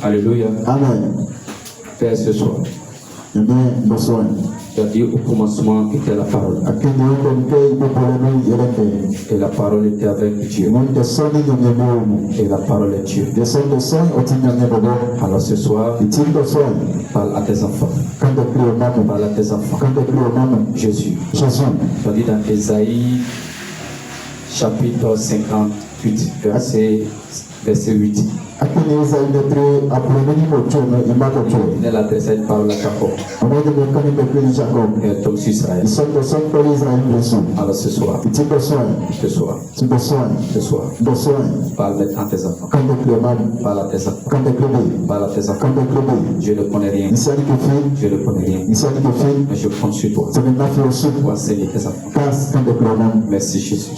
Alléluia. Amen. Père, ce soir, Bonsoir. tu as dit au commencement était la parole. Et la parole était avec Dieu. Et la parole est Dieu. Alors ce soir, parle à tes enfants. Parle à tes enfants. Jésus. Tu as dit dans Ésaïe, chapitre 58, verset 8. Il a adressé une parole à Jacob. Et elle tombe sur Israël. Alors ce soir, parle maintenant à tes enfants. Parle à tes enfants. Parle à tes enfants. Je ne connais rien. Je ne connais rien. Mais je compte sur toi pour enseigner tes enfants. Merci Jésus.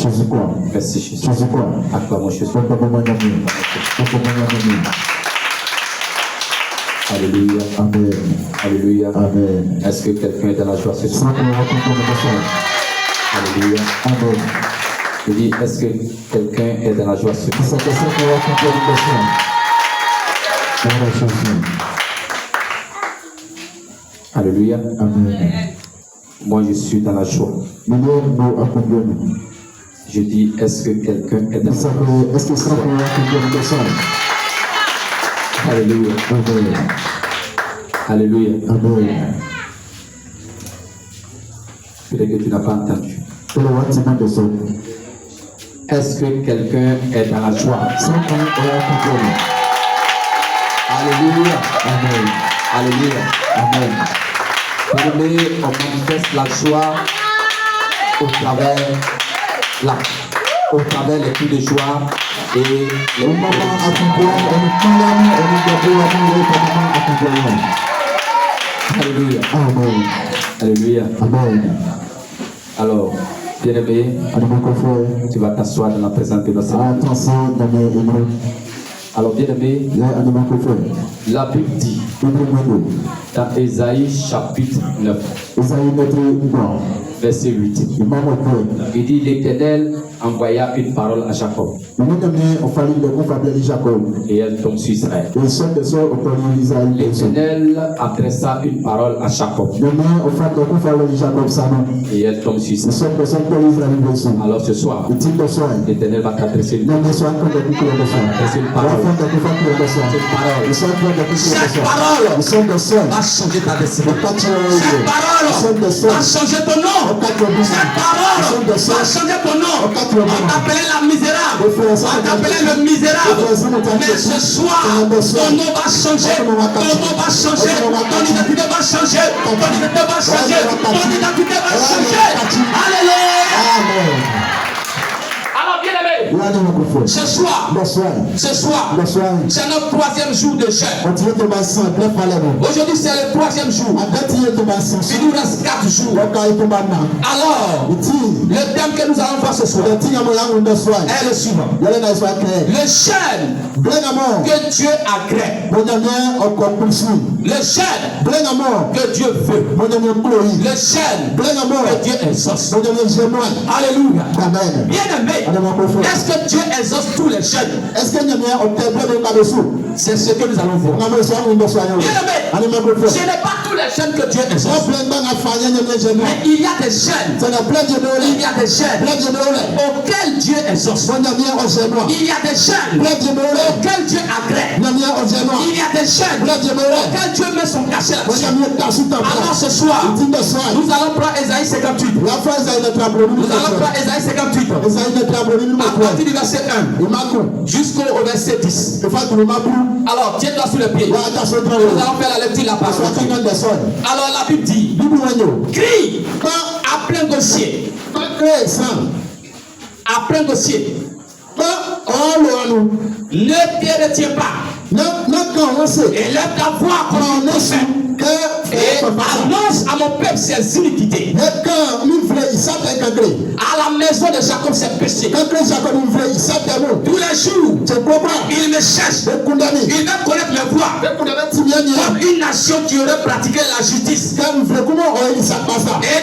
Merci Jésus. Acclamons Jésus. Alléluia. Amen. Alléluia. Amen. Est-ce que quelqu'un est dans la joie ce soir? Alléluia. Amen. Je dis, est-ce que quelqu'un est dans la joie ce soir? Alléluia. Amen. Moi, je suis dans la joie. Je dis, est-ce que quelqu'un est dans la joie? Alléluia. Alléluia. Peut-être que tu n'as pas entendu. Est-ce que quelqu'un est dans la joie? Alléluia. Amen. Alléluia. Amen. Bien-aimé, on manifeste la joie au travers les cris de joie et les moments Alléluia. Amen. Alléluia. Amen. Alors, bien-aimé, tu vas t'asseoir dans la présence de notre Seigneur. Alors, bien-aimé, la Bible dit dans Ésaïe chapitre 9, verset 8, il dit l'Éternel envoya une parole à Jacob et elle tombe sur Israël. L'Éternel adressa une parole à Jacob et elle tombe sur Israël. Alors ce soir, l'Éternel va t'adresser une parole. Cette parole va changer ta destinée. Cette parole va changer ton nom. Cette parole va changer ton nom. On t'appelait la misérable. On t'appelait le misérable. Mais ce soir, ton nom va changer. Ton nom va changer. Ton identité va changer. Ton identité va changer. Ton identité va changer. Alléluia. Amen. Alors bien aimé, ce soir, c'est notre troisième jour de jeûne. Aujourd'hui c'est le troisième jour. Il nous reste 4 jours. Alors, le thème que nous allons voir ce soir est le suivant. Le jeûne que Dieu agrée. Le jeûne que Dieu veut. Le jeûne que Dieu exauce. Alléluia. Bien aimé, est-ce que Dieu exauce tous les jeûnes? C'est ce que nous allons voir. Bien aimé, ce n'est pas tous les jeûnes que Dieu exauce. Mais il y a des jeûnes. Il y a des jeûnes auxquels Dieu exauce. Il y a des jeûnes auxquels Dieu agrée. Il y a des jeûnes auxquels Dieu met son cachet là-dessus. Alors ce soir, nous allons prendre Ésaïe 58. Nous allons prendre Ésaïe 58. À partir du verset 1 jusqu'au verset 10. Alors, tiens-toi sur le pied. Nous allons faire la lecture de la parole. Alors, la Bible dit crie à plein dossier. À plein dossier. Ne te retiens pas. Et lève ta voix comme un prophète. Et annonce à mon peuple ses iniquités. À la maison de Jacob ses péchés. Tous les jours, il me cherche. Il veut connaître mes voies. comme une nation qui aurait pratiqué la justice et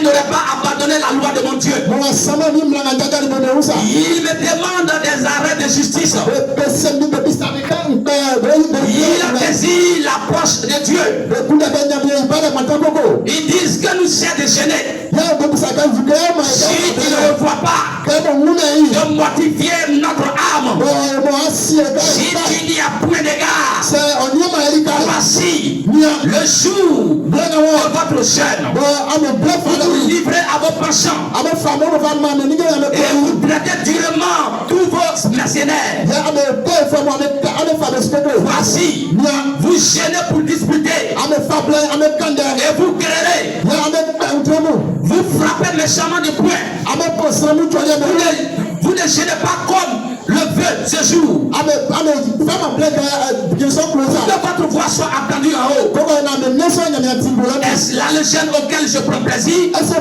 n'aurait pas abandonné la loi de mon Dieu. Il me demande des arrêts de justice. Il a saisi l'approche de Dieu. Ils disent que nous sommes déchaînés. Si tu ne le vois pas, de mortifier notre âme. Si tu n'y as point d'égard, voici le jour de votre jeûne. Vous vous livrez à vos penchants et vous traitez durement tous vos mercenaires. Voici, vous gênez pour disputer et vous querellez. Vous frappez méchamment du poing. Vous ne gênez pas comme le veut ce jour. Que votre voix soit entendue en haut. Est-ce là le jeûne auquel je prends plaisir? Est-ce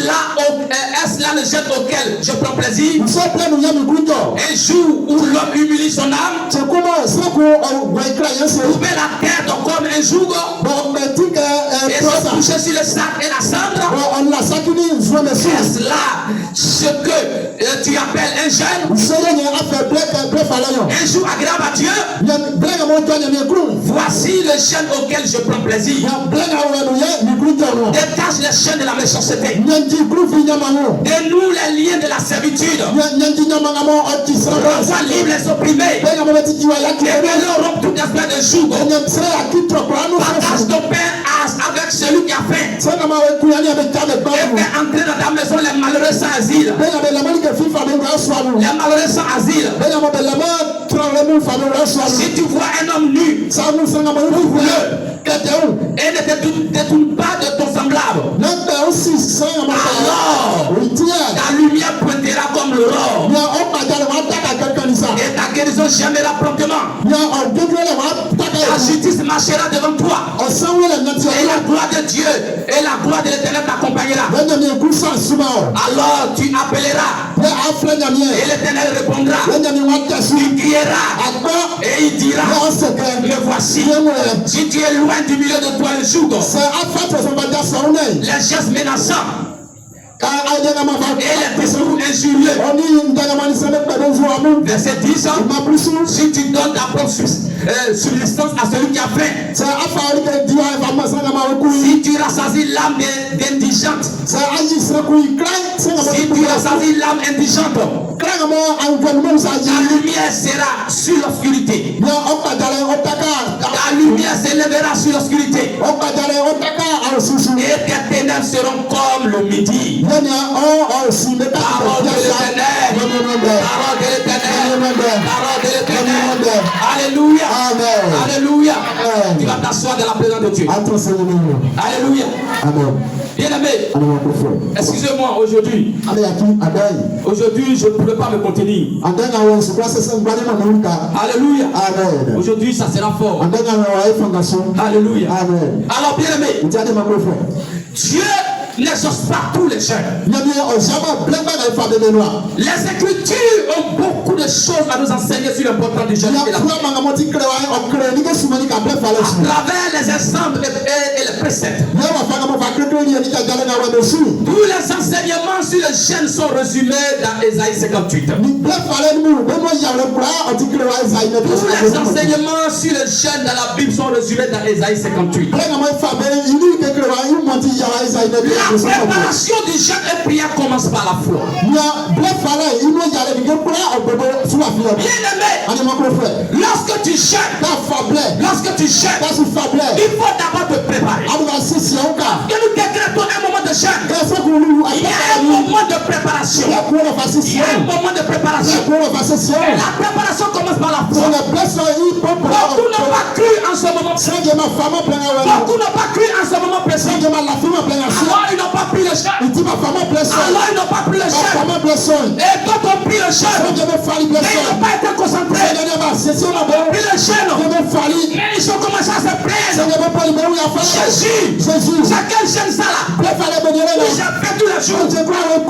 là le jeûne auquel je prends plaisir? Un jour où l'homme humilie son âme. Trouver la terre donc comme un jour. Et se coucher sur le sac et la cendre. Est-ce là ce que tu appelles un jeûne? Un jour agréable à Dieu. Voici le jeûne auquel je prends plaisir. Détache les chaînes de la méchanceté. Dénoue les liens de la servitude. Renvoie libre les opprimés. Et leur rompe tout esprit de joug. Partage ton pain avec celui qui a faim. Et fais entrer dans ta maison les malheureux sans asile. Les malheureux sans asile. Si tu vois un homme nu, ouvre-le. Et ne te détourne pas de ton semblable. Alors, ta lumière pointera comme l'aurore. Et ta guérison germera promptement. Ta justice marchera devant toi. Et la gloire de Dieu et la gloire de l'Éternel t'accompagnera. Alors tu appelleras et l'Éternel répondra. Tu crieras et il dira, me voici. Si tu es loin du milieu de toi le joug, les gestes menaçants et les discours injurieux. Verset 10. Si tu donnes ta propre subsistance à celui qui a faim, si tu rassasies l'âme d'indigente, si tu rassasies l'âme indigente, ta lumière sera sur l'obscurité. Ta lumière s'élèvera sur l'obscurité. Et tes ténèbres seront comme le midi. Parole de l'Éternel. Parole de l'Éternel. Parole de l'Éternel. Alléluia. Alléluia. Tu vas t'asseoir dans la présence de Dieu. Alléluia. Bien-aimé, excusez-moi aujourd'hui. Aujourd'hui, je ne pouvais pas me contenir. Alléluia. Aujourd'hui, ça sera fort. Alléluia. Alors, bien-aimé, Dieu n'exauce pas tous les jeunes. Les Écritures ont beaucoup de choses à nous enseigner sur l'importance du jeûne. À travers les exemples et les préceptes. Tous les enseignements sur le jeûne sont résumés dans Ésaïe 58. Tous les enseignements sur le jeûne dans la Bible sont résumés dans Ésaïe 58. La préparation du jeûne et prière commence par la foi. Bien-aimé, lorsque tu jeûnes, il faut d'abord te préparer. Que nous décrétons un moment de jeûne. Il y a un moment de préparation. La préparation commence par la foi. Beaucoup n'ont pas cru en ce moment. Beaucoup n'ont pas cru en ce moment précis. Alors ils n'ont pas pris le jeûne. Et quand on prie le jeûne, mais ils n'ont pas été concentrés. Ils ont pris le jeûne, mais ils ont commencé à se plaindre. Jésus, c'est quel jeûne ça là? J'ai fait tous les jours.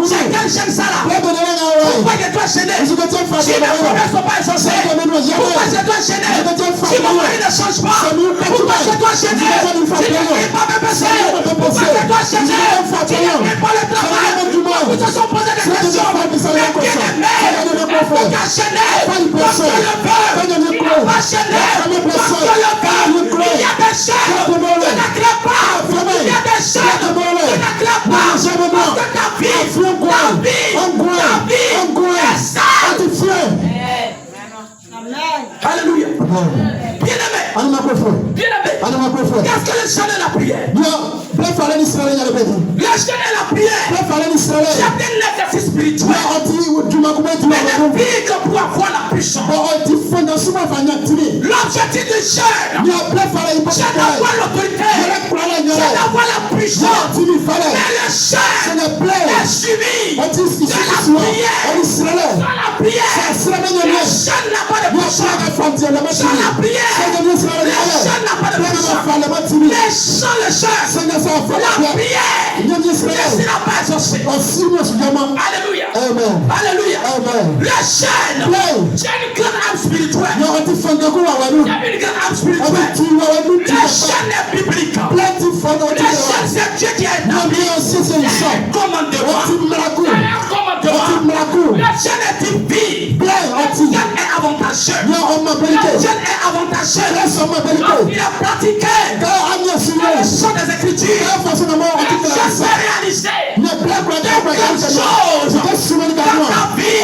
C'est quel jeûne ça là? Pourquoi je dois gêner? Si mes problèmes ne sont pas exaucés, pourquoi je dois gêner? Si mon mari ne change pas, gêné. Tu n'écris pas mes péchés. Pourquoi tu dois gêner? Tu n'écris pas le travail. Beaucoup se sont posés des questions. Mais bien-aimé, pourquoi gêner? Parce que le veut. Il n'a pas gêné. Parce que le veut. Il y a des chaînes. Tu n'acclapes pas. Il y a des chaînes. Tu n'acclapes pas. Parce que ta vie est sale. Alléluia. Bien-aimé. Qu'est-ce que le jeûne et la prière? Le jeûne et la prière, c'est un exercice spirituel. Bénéfique pour avoir la puissance. L'objectif du jeûne, c'est d'avoir l'autorité, c'est d'avoir la puissance. Mais le jeûne est suivi de la prière. Le jeûne n'a pas de puissance. Sans la prière, le jeûne n'a pas de puissance. Mais sans le jeûne, la prière ne sera pas exaucée. Alléluia. Alléluia. Le jeûne, c'est une grande âme spirituelle. C'est une grande âme spirituelle. Le jeûne est biblique. Le jeûne, c'est Dieu qui a établi un commandement. Le jeûne est divin. Le jeûne est avantageux. Le jeûne est avantageux. Il est pratiqué dans le champ des Écritures. Le jeûne peut réaliser quelque chose dans ta vie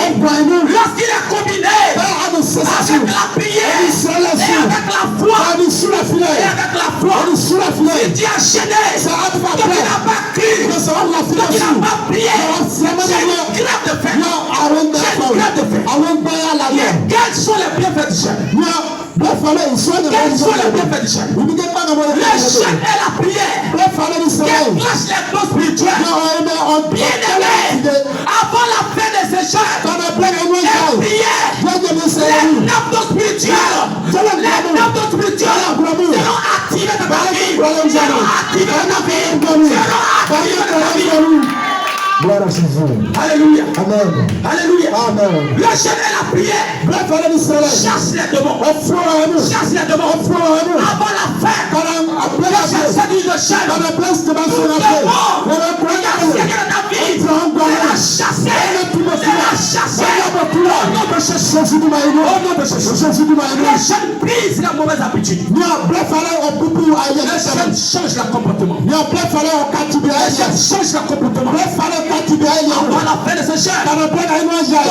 lorsqu'il est combiné avec la prière et avec la foi. Si tu as gêné, que tu n'as pas cru, que tu n'as pas prié, c'est une grève de fait. Quels sont les bienfaits du jeûne? Quels sont les bienfaits du jeûne? Le jeûne et la prière. Quelle place les dons spirituels? Bien-aimé, avant la fin de ce jeûne et prière, les 9 dons spirituels seront activés dans ta vie. Seront activés dans ta vie. Gloire à Jésus. Alléluia. Amen. Alléluia. Amen. Le jeûne et la prière chasse les démons. Chasse les démons. Avant la fin, c'est du jeûne. Tout démon qui a siégé dans ta vie, on l'a chassé. Au nom de Jésus. Le jeûne brise la mauvaise habitude. Le jeûne change le comportement. Le jeûne change le comportement. Avant la fin de ce jeûne,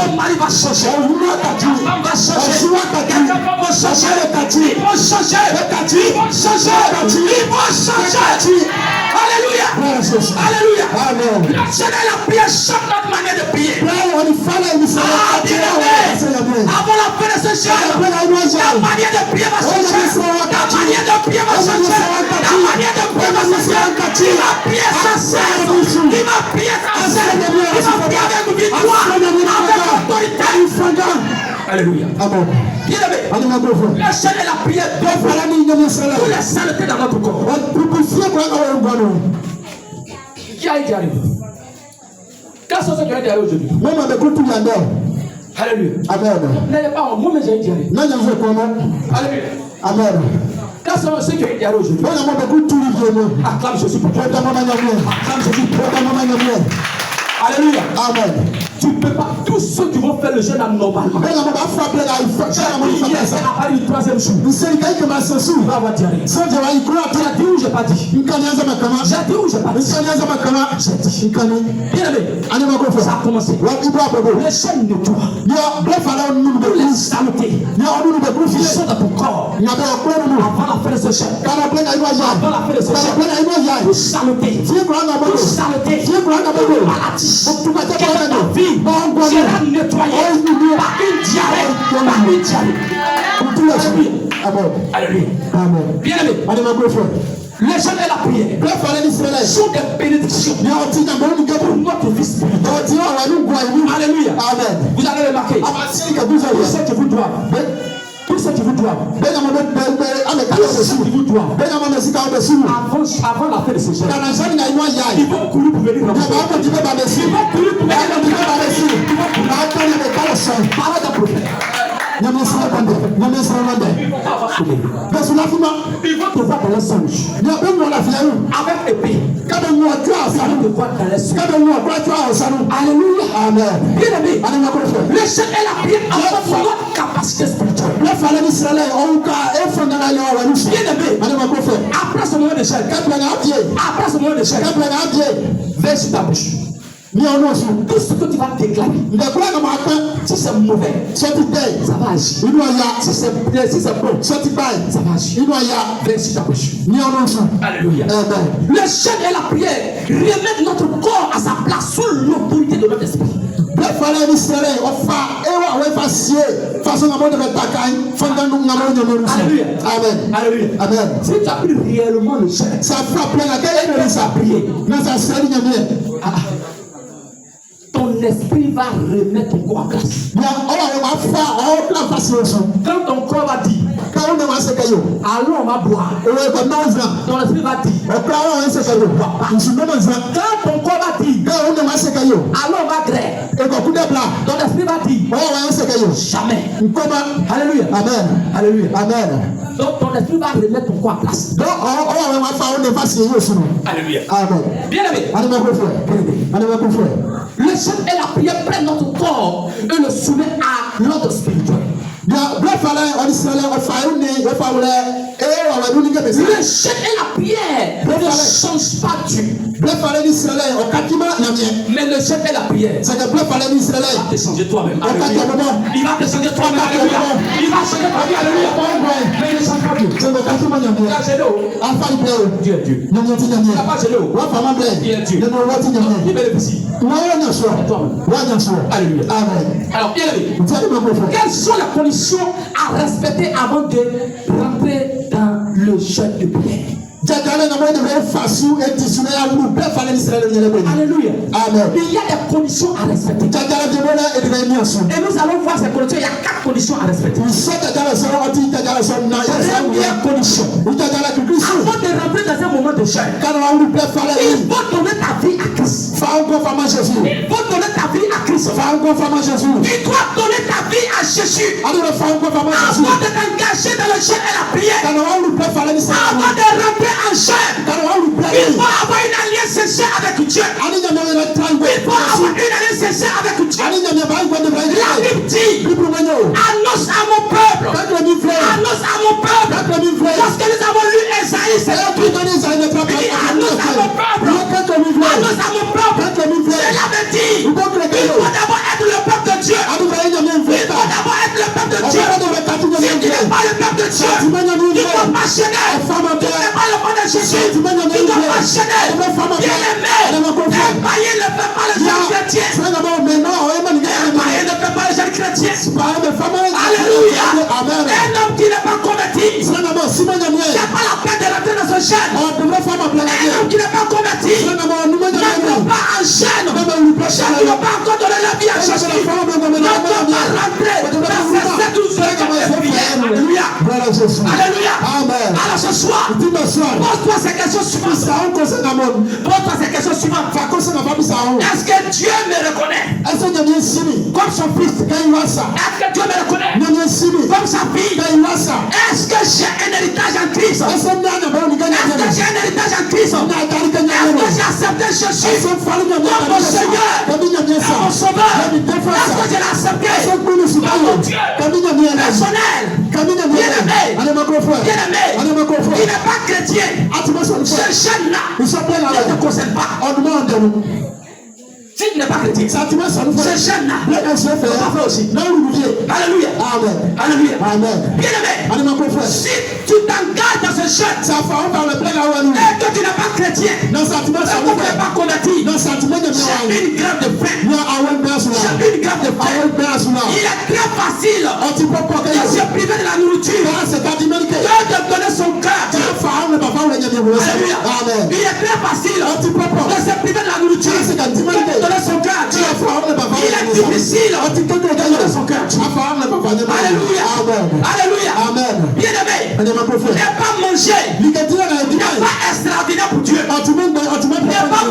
ton mari va changer, ta femme va changer, quelqu'un va changer, ils vont changer. Alléluia. Alléluia. Le jeûne et la prière changent notre manière de prier. Avant la fin de ce jeûne, ta manière de prier va changer. Ta manière de prier va changer. Ta manière de prier va changer. Il va prier sans cesse. Il va prier sans cesse. Il va prier avec victoire, avec autorité. Alléluia. Amen. Bien-aimé, le jeûne et la prière doivent tous les saletés dans notre corps. Qui a été arrivé? Quels sont ceux qui ont été arrivés aujourd'hui? Alléluia. Amen. N'ayez pas honte, moi-même j'ai été arrivé. Alléluia. Amen. Quels sont ceux qui ont été arrivés aujourd'hui? Acclame Jésus pour toi. Acclame Jésus pour toi. Alléluia. Amen. Tu ne peux pas, tous ceux qui vont faire le jeûne normalement. J'ai apparu le troisième jour. Il va avoir diarrhée. J'ai dit ou j'ai pas dit? J'ai dit ou j'ai pas dit? J'ai dit. Bien aimé, ça a commencé. Le jeûne nettoie. Tous les saletés qui sont dans ton corps. Avant la fin de ce jeûne. Avant la fin de ce jeûne. Toute saleté. Toute saleté. Maladie. Quelle est ta vie? Sera nettoyé par une diarrhée. Alléluia. Bien aimé, le jeûne et la prière sont des bénédictions pour notre vie spirituelle. Alléluia. Vous allez remarquer, tout ce que vous doivent. Tout ce qui vous doit. Avant la fin de ce jeûne, ils vont courir pour venir. Parole d'un prophète. ne me sera pas Ils vont te voir dans le songe. Avec épée. Ils vont te voir dans les songes. Alléluia. Amen. Bien-aimé, le chef est la prière avant notre capacité spirituelle. Bien-aimé, après ce moment de chef, vais sur ta bouche. Tout ce que tu vas déclarer, si c'est mauvais, ça va agir. Si c'est bon, ça va agir. Vais sur ta bouche. Alléluia. Le chef est la prière. Remettre notre corps à sa place sous l'autorité de notre esprit. Alléluia. Amen. Alléluia. Amen. Si tu as pris réellement le chef, Ça frappe la gueule et ça prier. ton ton esprit va remettre ton corps en place. Quand ton corps va dire, allons on va boire, ton esprit va dire, quand ton corps va dire, allons on va grève, ton esprit va dire, jamais. Alléluia. Amen. Alléluia. Amen. Donc ton esprit va remettre ton corps en place. Alléluia. Amen. Bien-aimé, le chef et la prière prennent notre corps et le soumet à l'ordre spirituel. Le chef et la prière ne changent pas Dieu. Mais le chef et la prière, il va te changer toi-même. Il va te changer toi-même. Alléluia. Il va changer ta vie. Alléluia. Mais il ne change pas Dieu. Dieu est Dieu. Il n'a pas gêné. Il est Dieu. Il bénéficie. Alléluia. Alors, bien aimé, quelles sont les conditions à respecter avant de rentrer dans le jeûne de prière? Alléluia. Amen. Il y a des conditions à respecter. Et nous allons voir ces conditions. Il y a 4 conditions à respecter. Première condition. Avant de rentrer dans un moment de jeûne, il faut donner ta vie à Christ. Il faut donner ta vie à Christ. Tu dois donner ta vie à Jésus. Avant de t'engager dans le jeûne et la prière. Avant de rentrer en jeûne, il faut avoir une alliance sincère avec Dieu. Il faut avoir une alliance sincère avec Dieu. La Bible dit, annonce à mon peuple. Annonce à mon peuple. Lorsque nous avons lu Esaïe, c'est là qu'il dit, annonce à mon peuple. Annonce à mon peuple. Cela veut dire, il faut d'abord être le peuple de Dieu. Il faut d'abord être le peuple de Dieu. Si tu n'es pas le peuple de Dieu, tu ne dois pas gêner. Tu n'es pas le peuple de Jésus. Tu ne dois pas gêner. Bien-aimé, un païen ne fait pas le jeune chrétien. Un païen ne fait pas le jeune chrétien. Alléluia. Un homme qui n'est pas converti, c'est pas la peine de rentrer dans ce jeûne. Un homme qui n'est pas converti n'entre pas en jeûne. Je ne dois pas encore donner la vie à Jésus. Ne doit pas rentrer dans ces 12 heures de prière. Alléluia. Alléluia. Alors ce soir, pose-toi ces questions suivantes. Pose-toi ces questions suivantes. Est-ce que Dieu me reconnaît comme son fils? Est-ce que Dieu me reconnaît comme sa fille? Est-ce que j'ai un héritage en Christ? Est-ce que j'ai un héritage en Christ? Est-ce que j'ai accepté Jésus comme mon Seigneur, comme mon Sauveur? Est-ce que je l'ai accepté comme mon Dieu personnel? Bien-aimé, il n'est pas chrétien. Ce jeune-là ne te concerne pas. Si tu n'es pas chrétien, ce jeune-là ne te pas fait aussi. Alléluia. Alléluia. Bien-aimé, si tu t'engages dans ce jeûne et que tu n'es pas chrétien, et que tu n'es pas converti, j'ai une grève de faim. Il est très facile de se priver de la nourriture, de donner son cœur. Alléluia. Il est très facile de se priver de la nourriture, de donner son cœur à Dieu. Il est difficile de donner son cœur à Dieu. Alléluia. Alléluia. Bien-aimé, ne pas manger n'est pas extraordinaire pour Dieu. Ne pas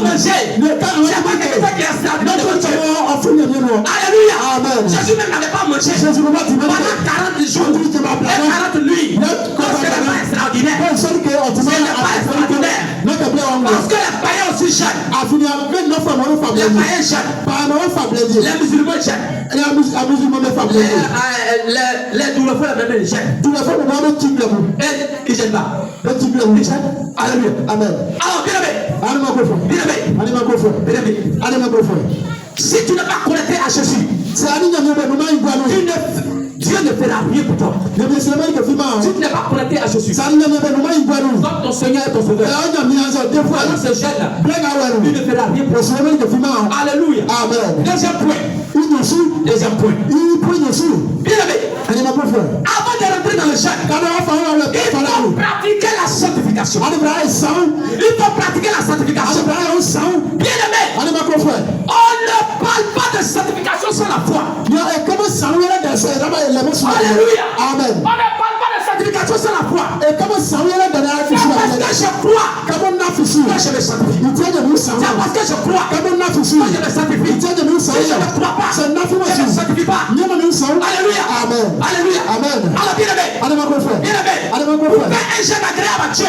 manger, c'est pas quelque chose qui est extraordinaire pour Dieu. Alléluia. Jésus même n'avait pas mangé pendant 40 jours. Et païens jeûnent. Les musulmans jeûnent. Les douleurs même jeûnent. Et ils ne jeûnent pas. Ils jeûnent. Alléluia. Amen. Alors, bien aimé. Si tu n'es pas connecté à Jésus, Dieu ne fera rien pour toi. Si tu n'es pas connecté à Jésus, comme ton Seigneur et ton Sauveur, alors ce jeune-là, il ne fera rien pour toi. Alléluia. Amen. Deuxième point. Bien aimé, avant de rentrer dans le jeûne, il faut pratiquer la sanctification. Bien aimé, on ne parle pas de sanctification sans la foi. Alléluia. Amen. On ne parle pas de sanctification sans la foi. C'est parce que je crois que je me sanctifie. C'est parce que je crois que je me sanctifie. Si je ne crois pas, je ne me sanctifie pas. Alléluia. Alléluia. Alors bien aimé, pour faire un jeûne agréable à Dieu,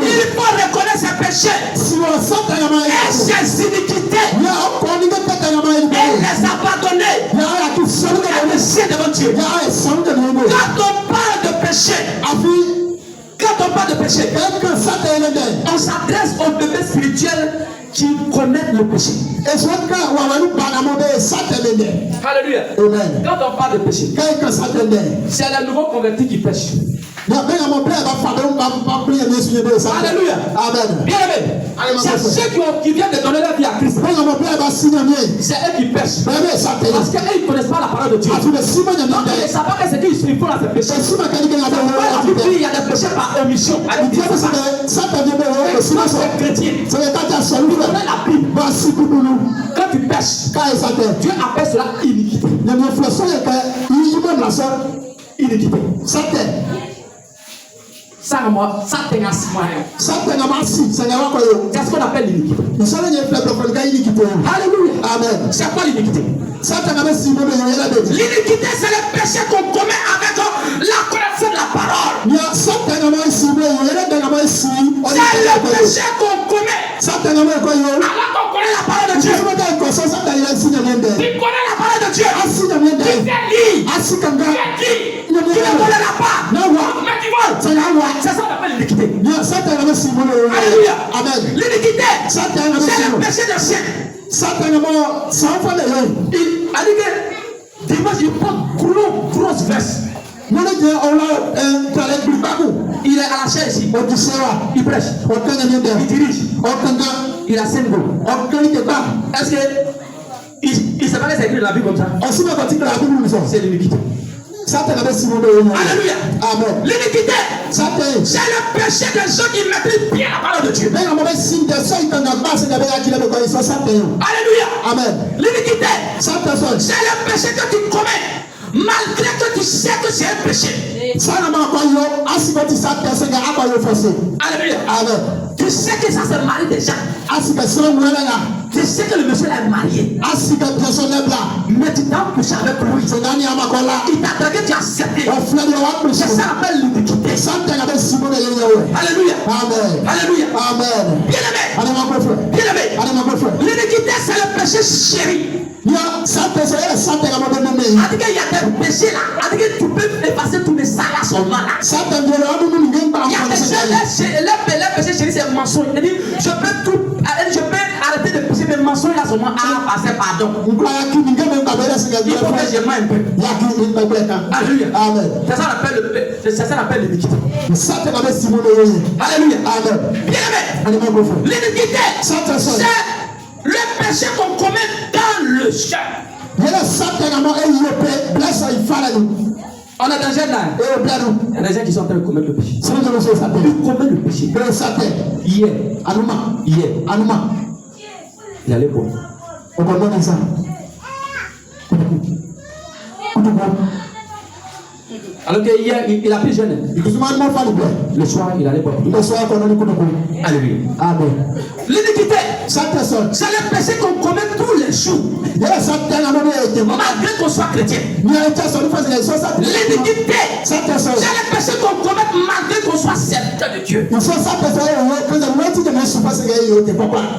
il faut reconnaître ses péchés et ses iniquités et les abandonner pour être saint devant Dieu. Quand on parle de péché, on s'adresse aux bébés spirituels qui connaissent le péché. Alléluia. Quand on parle de péché, c'est les nouveaux convertis qui pêchent. Alléluia. Bien aimé. C'est ceux qui viennent de donner leur vie à Christ. C'est eux qui pêchent. Parce qu'ils ne connaissent pas la parole de Dieu. Donc ils ne savent pas que c'est qu'ils font là, c'est péché. Il y a des péchés par omission. C'est chrétien. Tu connais la Bible. Quand tu pêches, Dieu appelle cela iniquité. Iniquité. C'est ce qu'on appelle l'iniquité. Alléluia. Amen. C'est quoi l'iniquité? L'iniquité, c'est le péché qu'on commet avec la connaissance de la parole. C'est le péché qu'on commet alors qu'on connaît la parole de Dieu. Tu connais la parole de Dieu. Tu sais lire. Tu ne connais pas. Mais tu vois. C'est ça qu'on appelle l'iniquité. Alléluia. Amen. L'iniquité, c'est le péché de chien. Il a dit que dimanche, il porte grosse veste. Il est à la chaise ici. Il prêche. Il dirige. Il a 5 goûts. Est-ce que il sait pas que c'est écrit dans la Bible comme ça? C'est l'iniquité. Alléluia. Amen. L'iniquité, c'est le péché des gens qui maîtrisent bien la parole de Dieu. Alléluia. Amen. L'iniquité, c'est le péché que tu commets malgré que tu sais que c'est un péché. Alléluia. Amen. Tu sais que ça se marie déjà. Tu sais que le monsieur est marié. Mais tu t'as couché avec lui. Il t'a traqué, tu as accepté. C'est ça appelle l'iniquité. Alléluia. Amen. Alléluia. Amen. Bien aimé. L'iniquité, c'est le péché chéri. Il y a des péchés là. Tu peux effacer tous les salles à son mal. Il y a des péchés chéri, c'est mensonge. Je peux arrêter de pécher mes mensonges là seulement à passer pardon. Il faut que je m'aime un peu. Alléluia. Amen. C'est ça qu'on appelle l'iniquité. Alléluia. Amen. Bien aimé. L'iniquité, c'est le péché qu'on commet dans le jeûne. On a des gens là. Il y a des gens qui sont en train de commettre le péché. Ils commettent le péché. Hier. Il allait boire. On connaît ça. Alors que hier, il a pris jeûne. Le soir, il allait boire. Alléluia. Amen. L'iniquité. C'est le péché qu'on commet tous les jours. Malgré qu'on soit chrétien. L'iniquité. C'est le péché qu'on commet malgré qu'on soit serviteur de Dieu.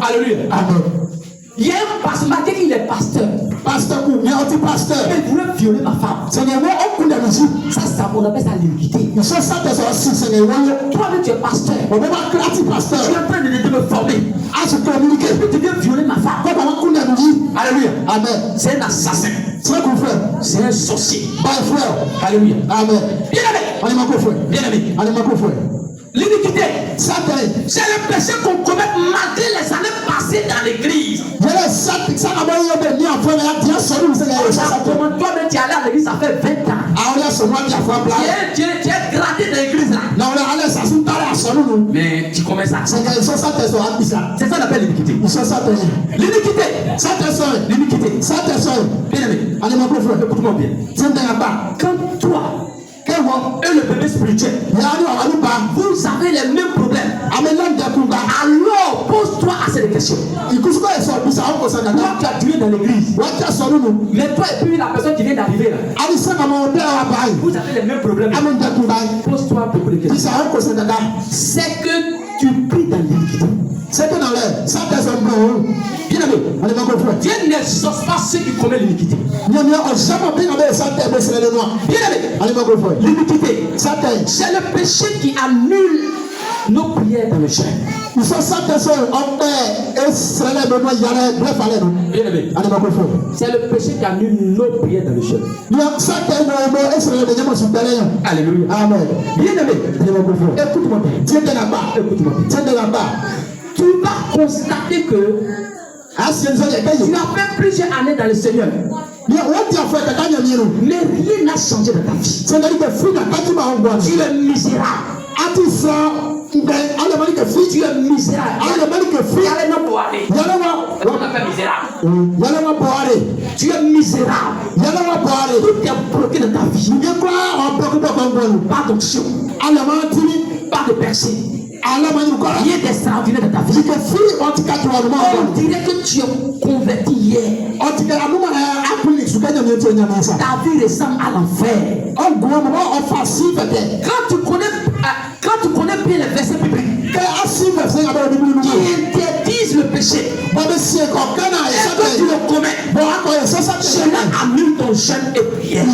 Alléluia. Amen. Il y a un pasteur, malgré qu'il est pasteur. Pasteur, il voulait violer ma femme. Ça, on appelle ça l'iniquité. Toi-même, tu es pasteur. Tu es en train de me former. Tu viens violer ma femme. Alléluia. Amen. C'est un assassin. C'est un sorcier. Alléluia. Amen. Bien aimé. L'iniquité, c'est le péché qu'on commet malgré les années passées dans l'église. Toi-même, tu es allé à l'église, ça fait 20 ans. Tu es gradé dans l'église là. Mais tu commets ça. C'est ça qu'on appelle l'iniquité. L'iniquité. L'iniquité. Bien aimé. Écoute-moi bien. Quand toi et le bébé spirituel, vous avez les mêmes problèmes. Alors pose-toi assez de questions. Toi tu as duré dans l'église, mais toi et puis la personne qui vient d'arriver là, vous avez les mêmes problèmes. Pose-toi beaucoup de questions. C'est que tu pries dans l'iniquité. C'est que dans l'air, ça te semble bien aimé. Dieu n'exauce pas ceux qui commettent l'iniquité. Bien aimé, l'iniquité, c'est le péché qui annule nos prières dans le jeûne. C'est le péché qui annule nos prières dans le jeûne. Alléluia. Amen. Bien aimé, écoute-moi bien. Tiens de là-bas. Tu vas constater que tu as fait plusieurs années dans le Seigneur. Mais rien n'a changé dans ta vie. Tu es misérable. Tu es misérable. Tu es misérable. Tout est bloqué dans ta vie. Pas d'onction. Pas de percée. Rien d'extraordinaire dans ta vie. On dirait que tu es converti hier. Ta vie ressemble à l'enfer. Quand tu connais bien les versets bibliques qui interdisent le péché, et que tu le commets, cela annule ton jeûne et prière.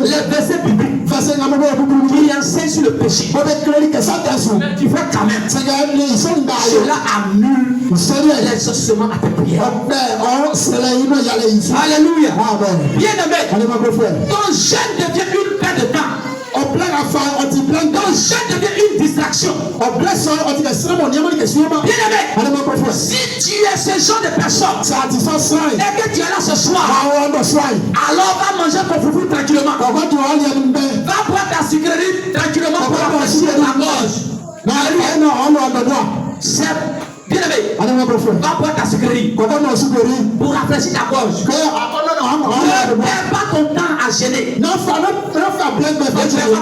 Les versets bibliques qui enseignent sur le péché, mais tu fais quand même. Cela annule l'exaucement à tes prières. Alléluia. Bien aimé, ton jeûne devient une perte de temps. Ton jeûne devient une distraction. Bien aimé, si tu es ce genre de personne et que tu es là ce soir, alors va manger ton foufou tranquillement. Va boire ta sucrerie tranquillement pour rafraîchir ta gorge. C'est bien aimé, va boire ta sucrerie pour rafraîchir ta gorge. Ne perds pas ton temps à gêner. Ne perds pas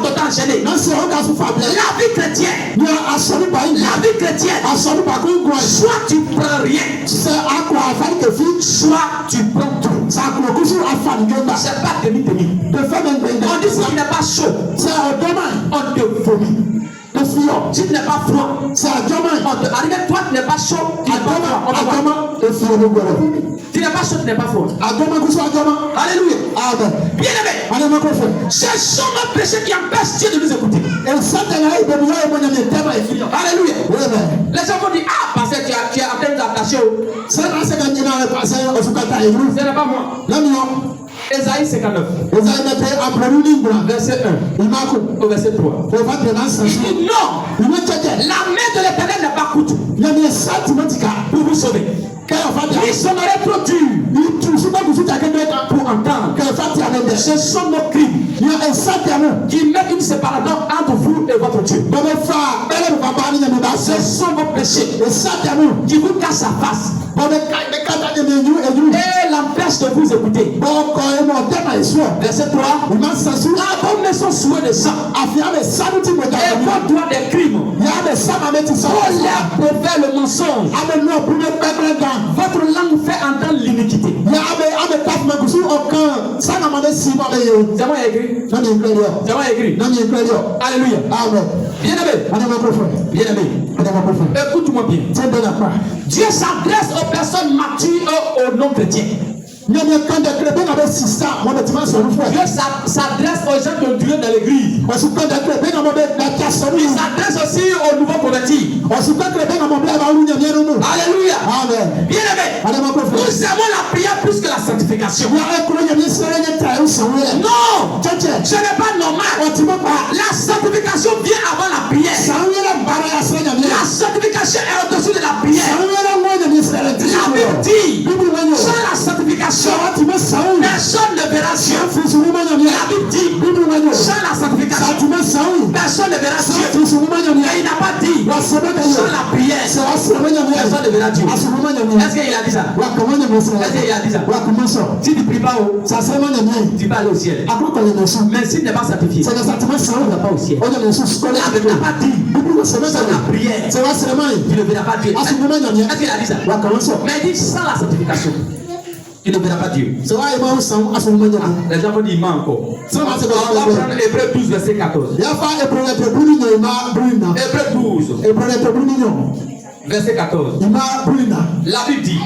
ton temps à gêner. La vie chrétienne, soit tu prends rien, soit tu prends tout. C'est pas demi-demi. On dit si tu n'es pas chaud, on te vomit. Si tu n'es pas froid, c'est à demain. Toi, tu n'es pas chaud. Tu n'es pas chaud, tu n'es pas froid. Alléluia. Bien aimé, ce sont nos péchés qui empêchent Dieu de nous écouter. Alléluia. Les gens vont dire, ah, parce que tu es en train d'adaptation. Ce n'est pas moi. Ésaïe 59. Verset 1 au verset 3. Il dit non, la main de l'Éternel n'est pas courte pour vous sauver. Il sonnerait trop dur pour entendre. Ce sont nos crimes qui mettent une séparation entre vous et votre Dieu. Ce sont vos péchés qui vous cachent sa face et l'empêchent de vous écouter. Verset 3. L'homme met son souhait de sang. Et votre droit des crimes. Vos lèvres profèrent le mensonge. Votre langue fait entendre l'iniquité. C'est moi écrit. C'est moi écrit. Alléluia. Bien-aimé. Écoute-moi bien. Dieu s'adresse aux personnes matures aux non-chrétiens. Dieu s'adresse aux gens qui ont duré dans l'église. Il s'adresse aussi aux nouveaux convertis. Alléluia. Bien-aimé, nous aimons la prière plus que la sanctification. Non, ce n'est pas normal. La sanctification vient avant la prière. La sanctification est au-dessus de la prière. La Bible dit, sans la sanctification, personne ne verra Dieu. La Bible dit, sans la sanctification, personne ne verra Dieu. Et il n'a pas dit, sans la prière, personne ne verra Dieu. Est-ce qu'il a dit ça? Est-ce qu'il a dit ça? Si tu ne pries pas, tu vas aller au ciel. Mais s'il n'est pas sanctifié, tu ne vas pas au ciel. La Bible n'a pas dit, sans la prière, tu ne verras pas Dieu. Est-ce qu'il a dit ça? Mais il dit sans la sanctification, tu ne verras pas Dieu. Les gens vont dire il ment encore. On va prendre Hébreux 12, verset 14. Hébreux 12. Verset 14. La Bible dit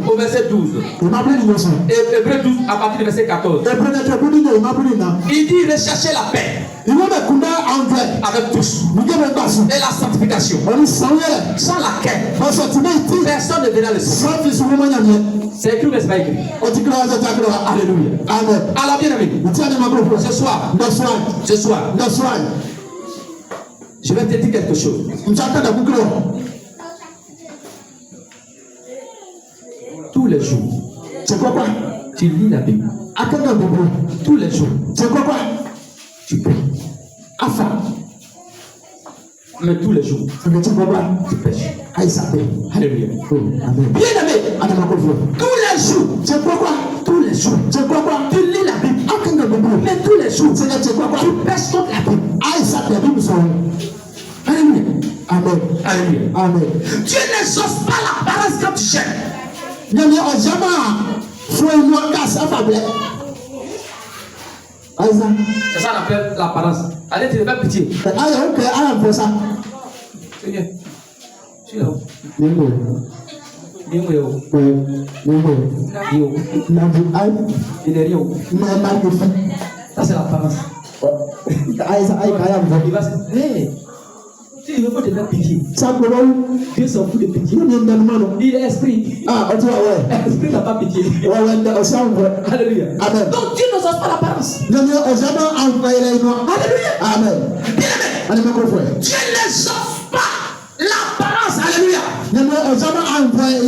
au verset 12. Hébreux 12 à partir du verset 14. Il dit recherchez la paix avec tous et la sanctification, sans laquelle personne ne verra le ciel. C'est écrit ou n'est-ce pas écrit? Alléluia. Alors bien aimé, ce soir, je vais te dire quelque chose. Tous les jours, tu lis la Bible. Tous les jours, tu pries. Mais tous les jours, tu pêches. Alléluia. Bien aimé, tous les jours, tous les jours, tu lis la Bible. Mais tous les jours, tu pêches contre la Bible. Alléluia. Amen. Dieu n'exauce pas la paresse quand tu cherches. C'est ça qu'on appelle l'apparence. Allez, tu ne fais pitié. Seigneur, je suis là-haut. Il est rien. Ça, c'est l'apparence. Il va se dire, si il veut te faire pitié, Dieu s'en fout de pitié. Il est esprit. Esprit n'a pas pitié. Alléluia. Amen. Donc Dieu ne sauce pas l'apparence. Alléluia. Amen. Bien aimé. Dieu ne sauce pas l'apparence. Alléluia.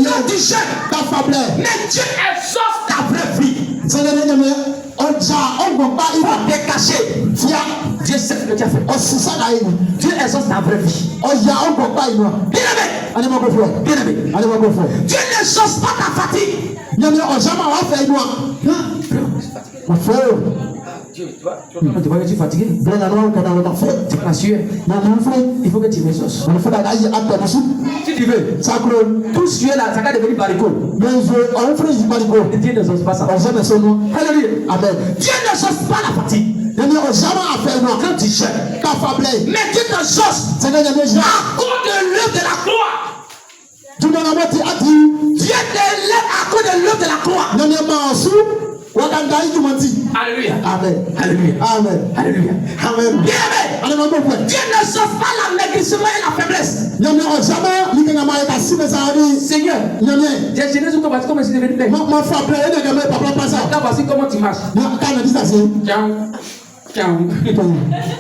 Quand tu cherches ta faiblesse, mais Dieu exauce ta vraie vie. Il faut te cacher. Dieu sait ce que tu as fait. Dieu exauce ta vraie vie. Bien aimé. Dieu n'exauce pas ta fatigue. Dieu, tu vois que tu es fatigué. Tu es pas sûr. Il faut que tu m'exauces. Si tu veux, tout ce qui est là, ça va devenir baricot. Et Dieu n'exauce pas ça. Alléluia. Amen. Dieu n'exauce pas la fatigue. Quand tu cherches, mais Dieu t'exauce à cause de l'œuvre de la croix. Dieu t'élève à cause de l'œuvre de la croix. Alléluia. Amen. Dieu ne sauve pas l'amaigrissement et la faiblesse. Seigneur, j'ai gêné sur comment je suis devenu bête. Voici comment tu marches.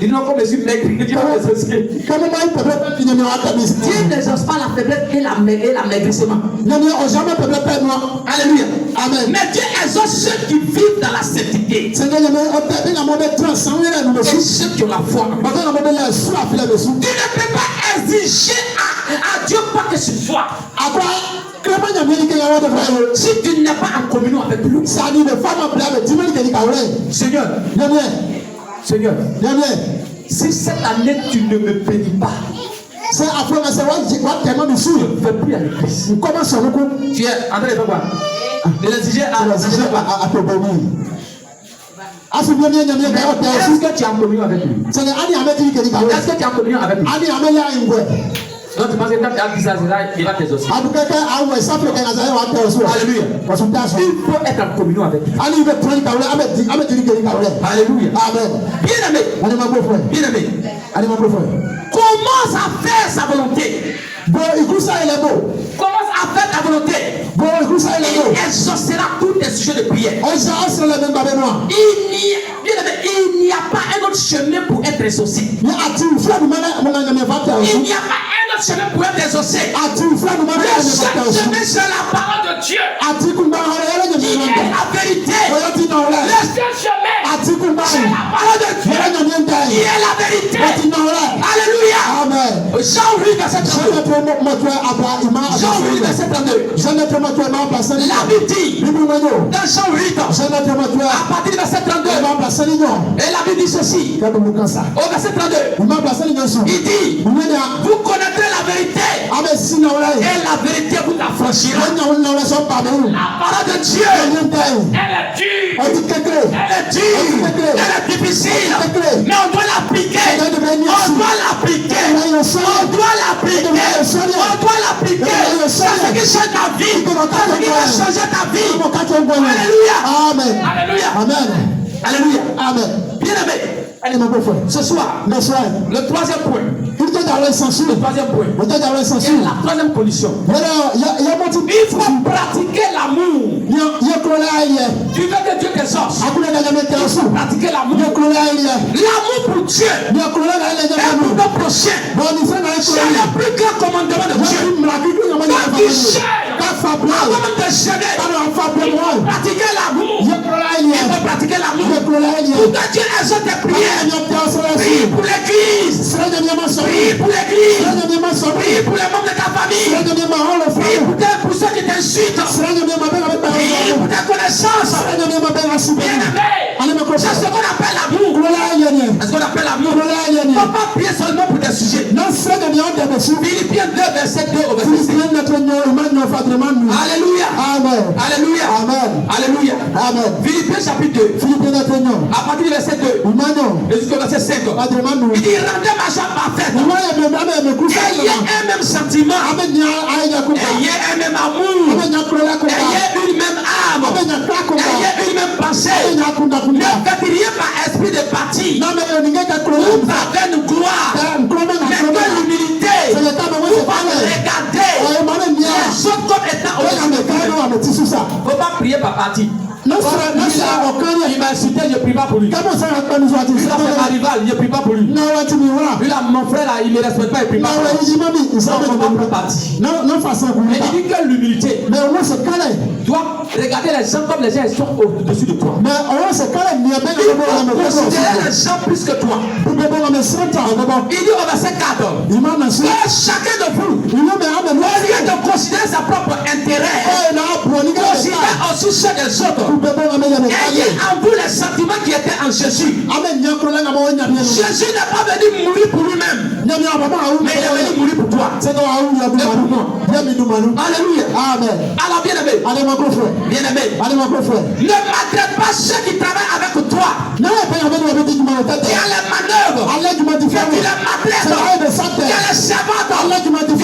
Dis non, comme je suis maigre. Dieu n'exauce pas la faiblesse et l'amaigrissement. Alléluia. Amen. Mais Dieu exauce ceux qui vivent dans la sainteté. Et ceux qui ont la foi. Tu ne peux pas exiger à Dieu pas que tu sois. Si tu n'es pas en communion avec lui, Seigneur, si cette année tu ne me bénis pas, je ne fais plus à l'église. Tu es en train de faire quoi? De l'exiger à est-ce que tu es en communion avec lui? Est-ce que tu es en communion avec lui? Donc tu penses que quand tu as dit ça, il va t'exaucer. Alléluia. Il faut être en communion avec lui. Alléluia. Amen. Bien-aimé. Commence à faire sa volonté. Commence à faire ta volonté. Il exaucera tous tes sujets de prière. Il n'y a pas un autre chemin pour être exaucé. Il n'y a pas un autre chemin pour être exaucé. Le seul chemin, c'est la parole de Dieu. Qui est la vérité. Le seul chemin, c'est la parole de Dieu. Qui est la vérité. Alléluia. Amen. Jean 8, verset 32. Jean 8, verset 32. La Bible dit, dans Jean 8, à partir du verset 32, et la Bible dit ceci, au verset 32, il dit, vous connaîtrez la vérité, et la vérité vous affranchira. La parole de Dieu, elle est dure, elle est difficile, mais on doit l'appliquer, ça fait que change ta vie, ça fait que changer ta vie. Alléluia. Alléluia. Amen. Bien-aimé, ce soir, le troisième point. Le troisième point. Et la troisième condition. Il faut pratiquer l'amour. Tu veux que Dieu t'exauce. Il faut pratiquer l'amour. L'amour pour Dieu et pour nos prochains. C'est le plus grand commandement de Dieu. Quand tu cherches, avant de te gêner, il faut pratiquer l'amour. Il faut pratiquer l'amour. Pour que Dieu exauce tes prières. Prie pour l'église. Prie pour l'église. Prie pour les membres de ta famille. Prie pour ceux qui t'insultent. Prie pour tes connaissances. Bien-aimé, c'est ce qu'on appelle l'amour. C'est ce qu'on appelle l'amour. Il ne faut pas prier seulement pour des sujets. Philippiens 2, verset 2 au verset 6. Alléluia. Alléluia. Philippiens chapitre 2. À partir du verset 2. Et jusqu'au verset 5. Il dit, rendez ma chambre parfaite. Ayez un même sentiment. Ayez un même amour. Ayez une même âme. Ayez une même pensée. Ne faites rien par esprit de parti. Ou par vaine gloire. Mais que l'humilité. Vous regardez les autres comme étant au-dessus de vous. Il ne faut pas prier par parti. Il m'a insulté, je ne prie pas pour lui. Il a fait ma rival, je ne prie pas pour lui. Lui là, mon frère là, il ne me respecte pas, il ne prie pas pour lui. Non, je ne peux pas partir. Mais il dit que l'humilité doit regarder les gens comme les gens sont au-dessus de toi. Il faut considérer les gens plus que toi. Il dit au verset 4 que chacun de vous, au lieu de considérer sa propre intérêt, considère aussi ceux des autres. Ayez en vous les sentiments qui étaient en Jésus. Jésus n'est pas venu mourir pour lui-même, mais il est venu mourir pour toi. Alléluia. Alors bien-aimé, ne maltraite pas ceux qui travaillent avec toi. Il y a les manœuvres, il y a les maltraites, il y a les servantes, il y a les maltraites.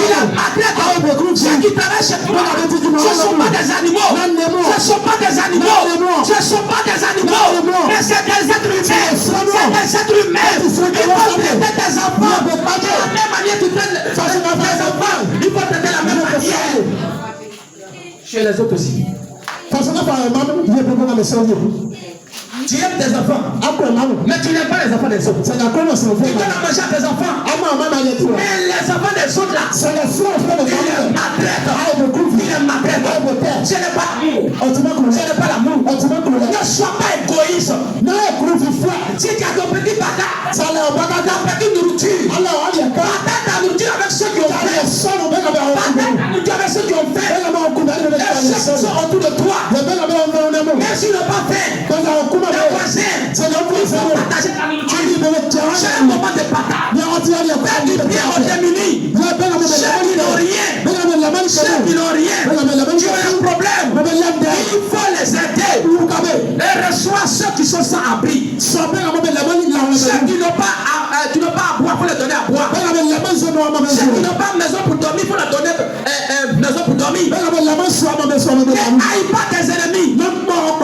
Ceux qui travaillent chez toi, ce ne sont pas des animaux. Ce ne sont pas des animaux. Ce ne sont pas des animaux, mais c'est des êtres humains. C'est des êtres humains. Il faut traiter tes enfants de la même manière que tu traites tes enfants. Il faut traiter la même manière. Chez les autres aussi. Tu aimes tes enfants, mais tu n'aimes pas les enfants des autres. Tu donnes à manger à tes enfants, mais les enfants des autres là, ils les maltraitent. Ce n'est pas l'amour. Ne sois pas égoïste. Si tu as ton petit bata, ta petite nourriture, partage ta nourriture avec ceux qui ont fait. Partage ta nourriture avec ceux qui ont fait. sont autour de toi. Même s'ils n'ont pas fait. Les voisins. Partager ta nourriture. C'est un moment de partage. Faire du bien aux démunis. Ceux qui n'ont rien. Ceux qui n'ont rien. Tu as un problème. Il faut les aider. Et reçois ceux qui sont sans abri. Ceux qui n'ont pas à boire, il faut les donner à boire. Ceux qui n'ont pas de maison pour dormir, il faut leur donner maison pour dormir. Ne haïs pas tes ennemis.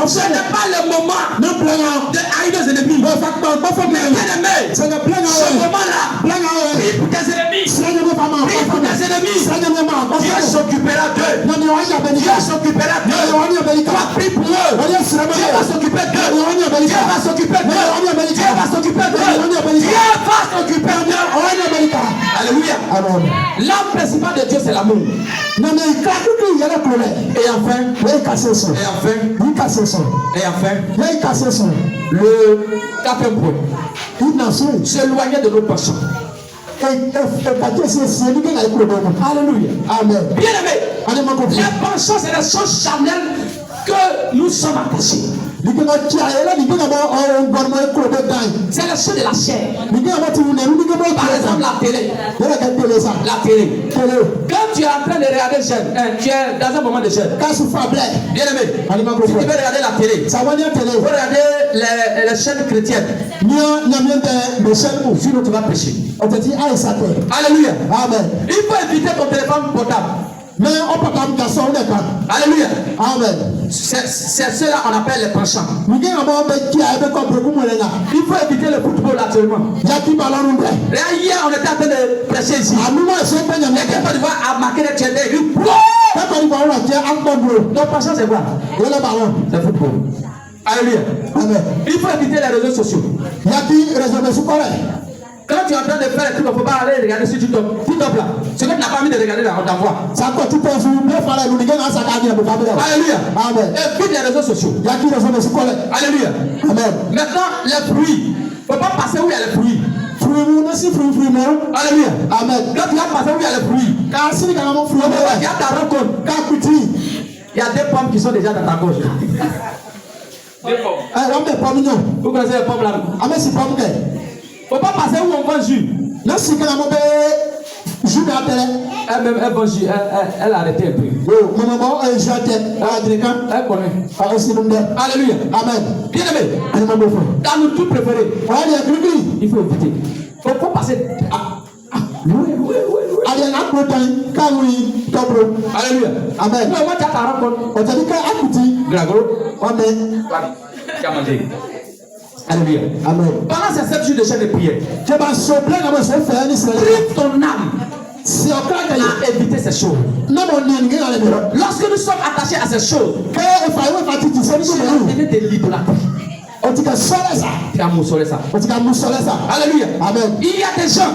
Ce n'est pas le moment de haïr tes ennemis. Bien-aimé, ce moment-là, prie pour tes ennemis. Prie pour tes ennemis. Dieu s'occupera d'eux. Dieu s'occupera d'eux. Toi, prie pour eux. Dieu va s'occuper d'eux. Dieu va s'occuper d'eux. Dieu va s'occuper d'eux. Dieu va s'occuper d'eux. Alléluia. L'âme principale de Dieu, c'est l'amour. Et enfin, le quatrième point, s'éloigner de nos passions. Alléluia. Amen. Bien aimé, les penchants, c'est les choses charnelles que nous sommes attachés. C'est le choses de la chair. Par exemple, la télé. La télé. Quand tu es en train de regarder jeune, tu es dans un moment de jeûne. Bien aimé, si tu veux regarder la télé, il faut regarder les chaînes chrétiennes. Sinon tu vas pécher. Alléluia. Amen. Il faut éviter ton téléphone portable. Alléluia. Amen. C'est cela qu'on appelle les penchants. Il faut éviter le football actuellement. Hier, on était en train de prêcher ici. Et quand tu vas marquer les tiennes, nos penchants, c'est quoi? C'est football. Alléluia. Amen. Il faut éviter les réseaux sociaux. Quand tu es en train de faire un truc, il ne faut pas aller regarder sur TikTok. TikTok là, ce que tu n'as pas envie de regarder là, on t'envoie. Alléluia. Amen. Évite les réseaux sociaux. Alléluia. Amen. Maintenant, les fruits. Il ne faut pas passer où il y a les fruits. Alléluia. Amen. Quand tu vas passer où il y a les fruits, il y a ta rencontre. Il y a des pommes qui sont déjà dans ta gauche. Des pommes. Vous connaissez les pommes là? Il ne faut pas passer où on vend jus. Elle vend jus. Elle a arrêté un peu. Elle connaît. Alléluia. Amen. Bien aimé. Dans nos trucs préférés, il faut éviter. Il ne faut pas passer. Alléluia. Amen. Moi, tu as ta rencontre. Amen. Tu as mangé. Alléluia. Amen. Pendant ces 7 jours de chaîne de prière, prive ton âme à éviter ces choses. Lorsque nous sommes attachés à ces choses, c'est de l'idolâtrie. Tu as moussolé ça. Alléluia. Amen. Il y a des gens,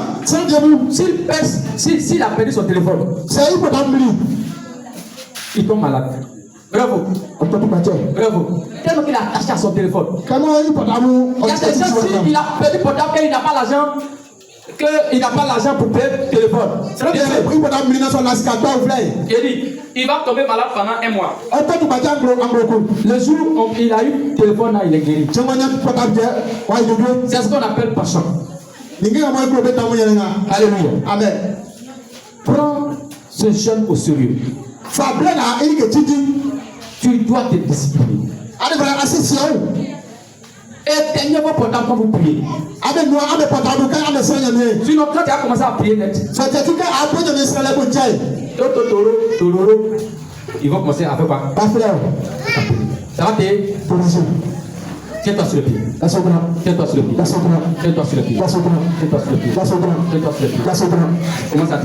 s'il a perdu son téléphone, il tombe malade. Bravo. Bravo. Tellement qu'il est attaché à son téléphone. Il y a des gens, s'il a perdu le portable, qu'il n'a pas l'argent, pour payer le téléphone. Il va tomber malade pendant 1 mois. Le jour où il a eu le téléphone, là, il est guéri. C'est ce qu'on appelle passion. Alléluia. Amen. Prends ce jeûne au sérieux. Tu dois te discipliner. Éteignez vos portables quand vous priez. Sinon, quand tu as commencé à prier net, ils vont commencer à faire quoi? Ça va t'aider. Tiens-toi sur le pied. Tiens-toi sur le pied. Tiens-toi sur le pied. Tiens-toi sur le pied. Tiens-toi sur le pied. Tiens-toi sur le pied. Commence à